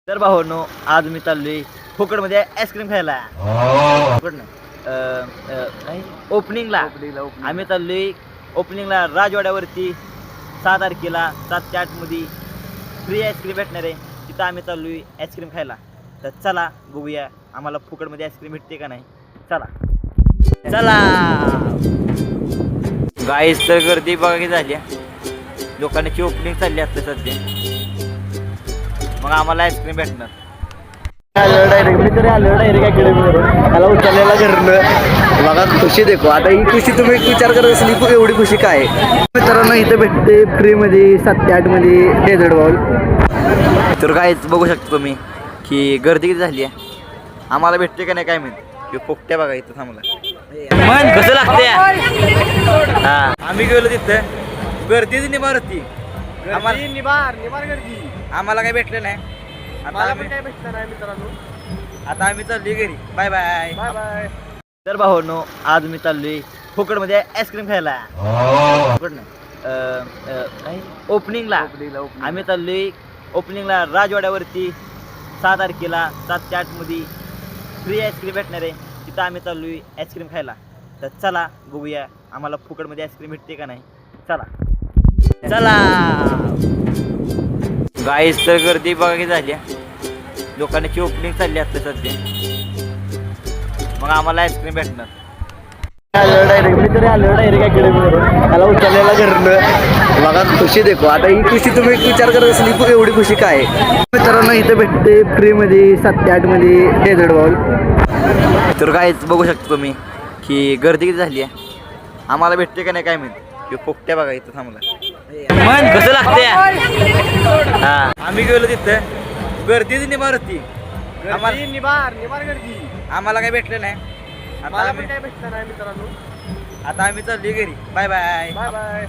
तर भावांनो, आज मी चाललोय फुकटमध्ये आईस्क्रीम खायला. फुकट नाही, काय ओपनिंगला. आम्ही चाललोय ओपनिंगला राजवाड्यावरती 6 तारखेला 7 ते 8 मध्ये फ्री आईस्क्रीम भेटणार आहे. तिथं आम्ही चाललोय आईस्क्रीम खायला. तर चला बघूया आम्हाला फुकटमध्ये आईस्क्रीम भेटते का नाही. चला चला गाईस, तर गर्दी बघा की झाली. लोकांची ओपनिंग चालली असते सध्या. मग आम्हाला आईस्क्रीम भेटणार. त्याला उचललेला घरनं बघा, खुशी देखो. आता ही खुशी तुम्ही विचार करत असली खूप एवढी खुशी काय मित्रांनो. इथं भेटते फ्रीमध्ये 7 ते 8 मध्ये डेझर्ट बाउल. तर काहीच बघू शकतो तुम्ही की गर्दी किती झाली आहे. आम्हाला भेटते का नाही काय माहिती. की फुकट्या बघा इथं थांबला. मन कसं लागते. हा, आम्ही गेलो तिथं गर्दीच निभारती. आम्हाला काय भेटलं नाही. आता आम्ही चाललोय घरी. Bye bye bye. तर भावांनो, आज मी चाललोय फुकटमध्ये आईस्क्रीम खायला. फुकट नाही, काय ओपनिंगला. आम्ही चाललोय ओपनिंगला राजवाड्यावरती 6 तारखेला 7 ते 8 मध्ये फ्री आईस्क्रीम भेटणार आहे. तिथं आम्ही चाललोय आईस्क्रीम खायला. तर चला बघूया आम्हाला फुकटमध्ये आईस्क्रीम भेटते का नाही. चला चला गाईस, तर गर्दी बघा की झाली. लोकांची ओपनिंग चालली असते सध्या. मग आम्हाला आईस्क्रीम भेटणार. त्याला उचललेला घरनं बघा, खुशी देखो. आता ही खुशी तुम्ही विचार करत असली खूप एवढी खुशी काय मित्रांनो. इथं भेटते फ्रीमध्ये 7 ते 8 मध्ये डेझर्ट बाउल. तर काहीच बघू शकतो तुम्ही की गर्दी किती झाली आहे. आम्हाला भेटते का नाही काय माहिती. की फुकट्या बघा इथं थांबला. मन कसं लागते. हा, आम्ही गेलो तिथं गर्दीच निभारती. आम्हाला काय भेटलं नाही. आता आम्ही चाललोय घरी. Bye bye bye.